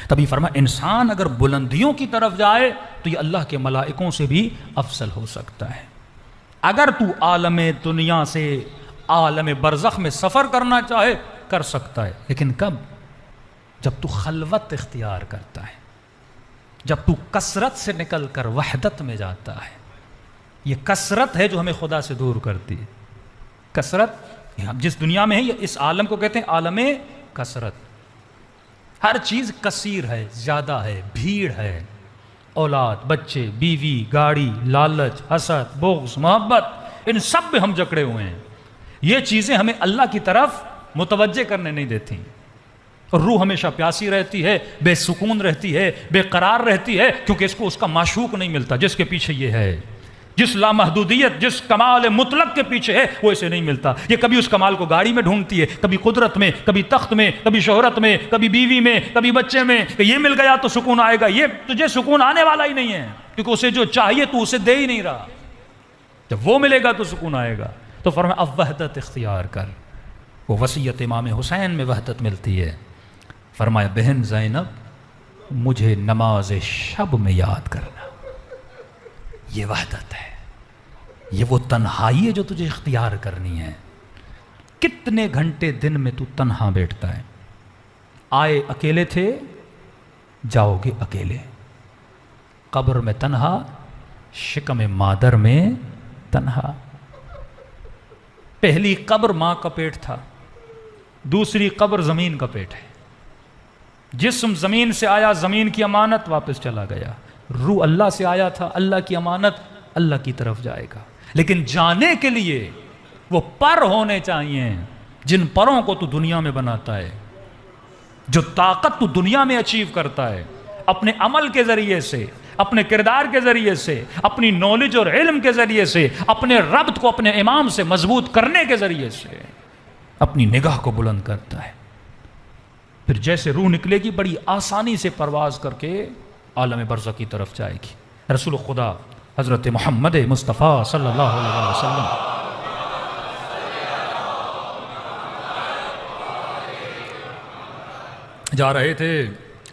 تبھی فرمایا انسان اگر بلندیوں کی طرف جائے تو یہ اللہ کے ملائکوں سے بھی افضل ہو سکتا ہے۔ اگر تو عالم دنیا سے عالم برزخ میں سفر کرنا چاہے کر سکتا ہے، لیکن کب؟ جب تو خلوت اختیار کرتا ہے، جب تو کثرت سے نکل کر وحدت میں جاتا ہے۔ یہ کثرت ہے جو ہمیں خدا سے دور کرتی ہے۔ کثرت جس دنیا میں ہے، یہ اس عالم کو کہتے ہیں عالم کثرت۔ ہر چیز کثیر ہے، زیادہ ہے، بھیڑ ہے، اولاد، بچے، بیوی، گاڑی، لالچ، حسد، بغض، محبت، ان سب میں ہم جکڑے ہوئے ہیں۔ یہ چیزیں ہمیں اللہ کی طرف متوجہ کرنے نہیں دیتی، اور روح ہمیشہ پیاسی رہتی ہے، بے سکون رہتی ہے، بے قرار رہتی ہے، کیونکہ اس کو اس کا معشوق نہیں ملتا جس کے پیچھے یہ ہے۔ جس لامحدودیت، جس کمال مطلق کے پیچھے ہے وہ اسے نہیں ملتا۔ یہ کبھی اس کمال کو گاڑی میں ڈھونڈتی ہے، کبھی قدرت میں، کبھی تخت میں، کبھی شہرت میں، کبھی بیوی میں، کبھی بچے میں، کہ یہ مل گیا تو سکون آئے گا۔ یہ تجھے سکون آنے والا ہی نہیں ہے، کیونکہ اسے جو چاہیے تو اسے دے ہی نہیں رہا۔ جب وہ ملے گا تو سکون آئے گا۔ تو فرمایا اب وحدت اختیار کر۔ وہ وصیت امام حسین میں وحدت ملتی ہے۔ فرمایا بہن زینب مجھے نماز شب میں یاد کرنا۔ یہ وحدت ہے، یہ وہ تنہائی ہے جو تجھے اختیار کرنی ہے۔ کتنے گھنٹے دن میں تو تنہا بیٹھتا ہے؟ آئے اکیلے تھے، جاؤ گے اکیلے۔ قبر میں تنہا، شکم مادر میں تنہا۔ پہلی قبر ماں کا پیٹ تھا، دوسری قبر زمین کا پیٹ ہے۔ جسم زمین سے آیا، زمین کی امانت واپس چلا گیا۔ روح اللہ سے آیا تھا، اللہ کی امانت اللہ کی طرف جائے گا۔ لیکن جانے کے لیے وہ پر ہونے چاہیے، جن پروں کو تو دنیا میں بناتا ہے، جو طاقت تو دنیا میں اچیو کرتا ہے، اپنے عمل کے ذریعے سے، اپنے کردار کے ذریعے سے، اپنی نالج اور علم کے ذریعے سے، اپنے ربط کو اپنے امام سے مضبوط کرنے کے ذریعے سے اپنی نگاہ کو بلند کرتا ہے۔ پھر جیسے روح نکلے گی بڑی آسانی سے پرواز کر کے عالم برزخ کی طرف جائے گی۔ رسول خدا حضرت محمد مصطفیٰ صلی اللہ علیہ وسلم جا رہے تھے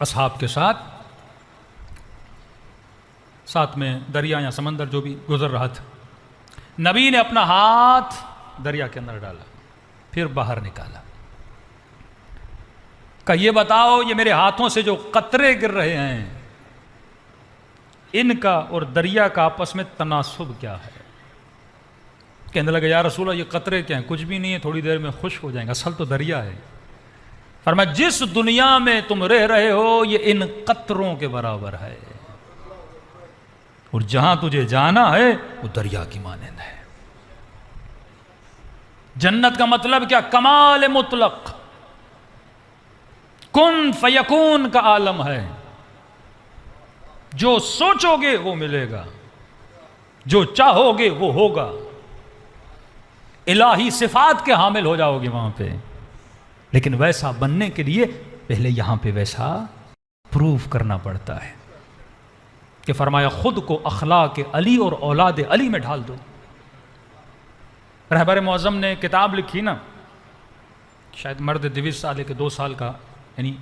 اصحاب کے ساتھ میں دریا یا سمندر جو بھی گزر رہا تھا۔ نبی نے اپنا ہاتھ دریا کے اندر ڈالا، پھر باہر نکالا، کہ یہ بتاؤ یہ میرے ہاتھوں سے جو قطرے گر رہے ہیں ان کا اور دریا کا آپس میں تناسب کیا ہے؟ کہنے لگا یا رسول اللہ یہ قطرے کیا ہیں؟ کچھ بھی نہیں ہے، تھوڑی دیر میں خشک ہو جائیں گا، اصل تو دریا ہے۔ فرمایا جس دنیا میں تم رہ رہے ہو یہ ان قطروں کے برابر ہے، اور جہاں تجھے جانا ہے وہ دریا کی مانند ہے۔ جنت کا مطلب کیا؟ کمال مطلق، کن فیکون کا عالم ہے۔ جو سوچو گے وہ ملے گا، جو چاہو گے وہ ہوگا۔ الہی صفات کے حامل ہو جاؤ گے وہاں پہ، لیکن ویسا بننے کے لیے پہلے یہاں پہ ویسا پروف کرنا پڑتا ہے کہ فرمایا خود کو اخلاق علی اور اولاد علی میں ڈھال دو۔ رہبر معظم نے کتاب لکھی نا، شاید مرد 23 سال کے 2 سال کا، یعنی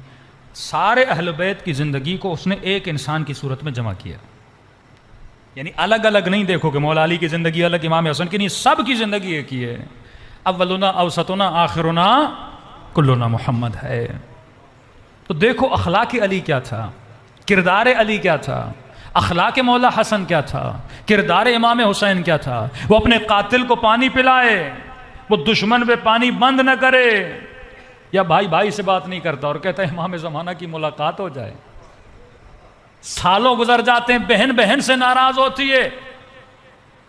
سارے اہل بیت کی زندگی کو اس نے ایک انسان کی صورت میں جمع کیا، یعنی الگ الگ نہیں دیکھو کہ مولا علی کی زندگی الگ، امام حسن کی نہیں، سب کی زندگی ایک ہی ہے۔ اولنا اوسطنا آخرنا کلنا محمد ہے۔ تو دیکھو اخلاق علی کیا تھا، کردار علی کیا تھا، اخلاق مولا حسن کیا تھا، کردار امام حسین کیا تھا۔ وہ اپنے قاتل کو پانی پلائے، وہ دشمن پہ پانی بند نہ کرے، یا بھائی بھائی سے بات نہیں کرتا اور کہتا ہے امام زمانہ کی ملاقات ہو جائے۔ سالوں گزر جاتے ہیں، بہن بہن سے ناراض ہوتی ہے،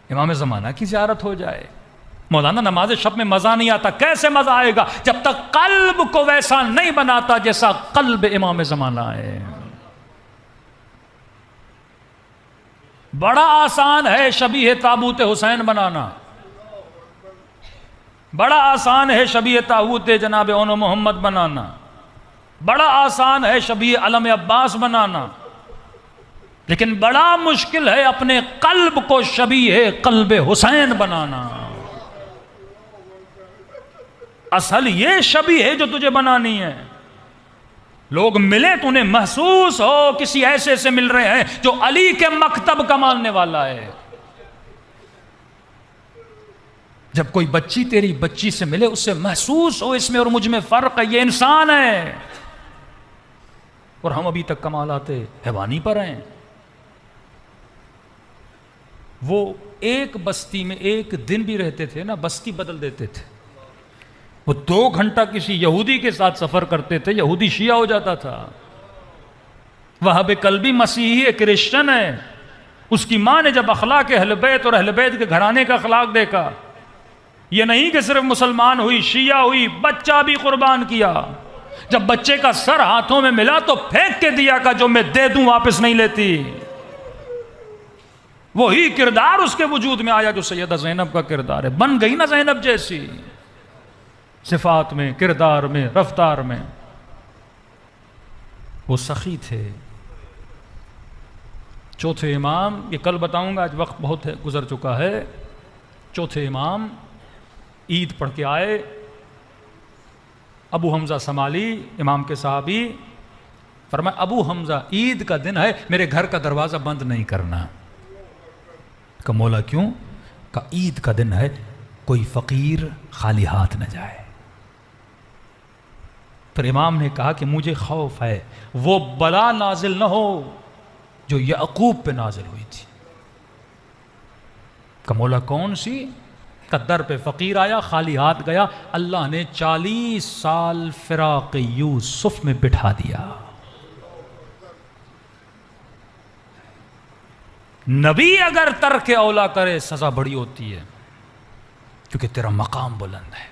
امام زمانہ کی زیارت ہو جائے۔ مولانا نماز شب میں مزہ نہیں آتا، کیسے مزہ آئے گا جب تک قلب کو ویسا نہیں بناتا جیسا قلب امام زمانہ ہے۔ بڑا آسان ہے شبیہ تابوت حسین بنانا، بڑا آسان ہے شبیہ تابوت جناب اون محمد بنانا، بڑا آسان ہے شبیہ علم عباس بنانا، لیکن بڑا مشکل ہے اپنے قلب کو شبیہ قلب حسین بنانا۔ اصل یہ شبیہ ہے جو تجھے بنانی ہے۔ لوگ ملے تو انہیں محسوس ہو کسی ایسے سے مل رہے ہیں جو علی کے مکتب کا ماننے والا ہے. جب کوئی بچی تیری بچی سے ملے اس سے محسوس ہو اس میں اور مجھ میں فرق ہے, یہ انسان ہے. اور ہم ابھی تک کمالات حیوانی پر ہیں. وہ ایک بستی میں ایک دن بھی رہتے تھے نا, بستی بدل دیتے تھے. وہ 2 گھنٹہ کسی یہودی کے ساتھ سفر کرتے تھے, یہودی شیعہ ہو جاتا تھا. وہاب کلبی مسیحی ہے, کرسچن ہے. اس کی ماں نے جب اخلاق اہل بیت اور اہل بیت کے گھرانے کا اخلاق دیکھا, یہ نہیں کہ صرف مسلمان ہوئی, شیعہ ہوئی, بچہ بھی قربان کیا. جب بچے کا سر ہاتھوں میں ملا تو پھینک کے دیا کہ جو میں دے دوں واپس نہیں لیتی. وہی کردار اس کے وجود میں آیا جو سیدہ زینب کا کردار ہے. بن گئی نا زینب جیسی, صفات میں, کردار میں, رفتار میں. وہ سخی تھے. چوتھے امام, یہ کل بتاؤں گا, آج وقت بہت ہے گزر چکا ہے. چوتھے امام عید پڑھ کے آئے. ابو حمزہ سمالی امام کے صحابی فرمایا, ابو حمزہ عید کا دن ہے, میرے گھر کا دروازہ بند نہیں کرنا. کہ مولا کیوں؟ کہ عید کا دن ہے, کوئی فقیر خالی ہاتھ نہ جائے. پھر امام نے کہا کہ مجھے خوف ہے وہ بلا نازل نہ ہو جو یعقوب پہ نازل ہوئی تھی. کہ مولا کون سی؟ کہ در پہ فقیر آیا, خالی ہاتھ گیا, اللہ نے 40 سال فراق یوسف میں بٹھا دیا. نبی اگر ترک اولا کرے سزا بڑی ہوتی ہے, کیونکہ تیرا مقام بلند ہے.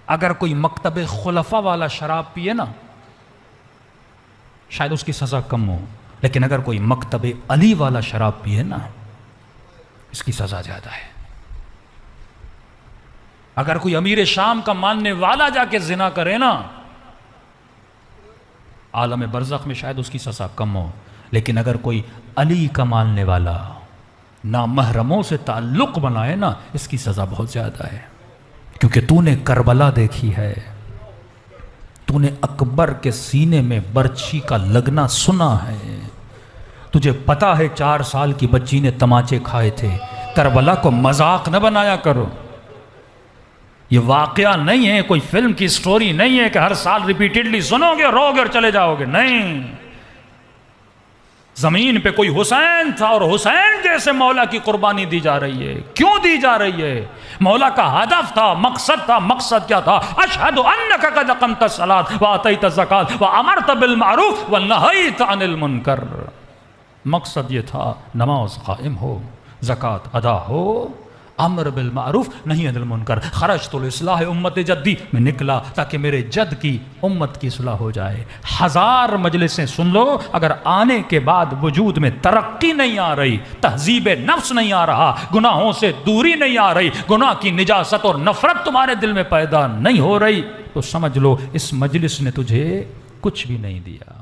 اگر کوئی مکتب خلفاء والا شراب پیے نا شاید اس کی سزا کم ہو, لیکن اگر کوئی مکتب علی والا شراب پیے نا اس کی سزا زیادہ ہے. اگر کوئی امیر شام کا ماننے والا جا کے زنا کرے نا عالم برزخ میں شاید اس کی سزا کم ہو, لیکن اگر کوئی علی کا ماننے والا نامحرموں سے تعلق بنائے نا اس کی سزا بہت زیادہ ہے. کیونکہ تو نے کربلا دیکھی ہے, تو نے اکبر کے سینے میں برچھی کا لگنا سنا ہے, تجھے پتا ہے 4 سال کی بچی نے تماچے کھائے تھے. کربلا کو مذاق نہ بنایا کرو. یہ واقعہ نہیں ہے, کوئی فلم کی سٹوری نہیں ہے کہ ہر سال ریپیٹڈلی سنو گے, رو گے اور چلے جاؤ گے. نہیں, زمین پہ کوئی حسین تھا اور حسین جیسے مولا کی قربانی دی جا رہی ہے. کیوں دی جا رہی ہے؟ مولا کا ہدف تھا, مقصد تھا. مقصد کیا تھا؟ اشہد انک قد اقمت الصلاۃ واتیت الزکاۃ وامرت بالمعروف ونہیت عن المنکر. مقصد یہ تھا نماز قائم ہو, زکوٰۃ ادا ہو, امر بالمعروف نہیں عن المنکر. خرجت الاصلاح امت جدی, میں نکلا تاکہ میرے جد کی امت کی اصلاح ہو جائے. 1000 مجلسیں سن لو, اگر آنے کے بعد وجود میں ترقی نہیں آ رہی, تہذیب نفس نہیں آ رہا, گناہوں سے دوری نہیں آ رہی, گناہ کی نجاست اور نفرت تمہارے دل میں پیدا نہیں ہو رہی, تو سمجھ لو اس مجلس نے تجھے کچھ بھی نہیں دیا.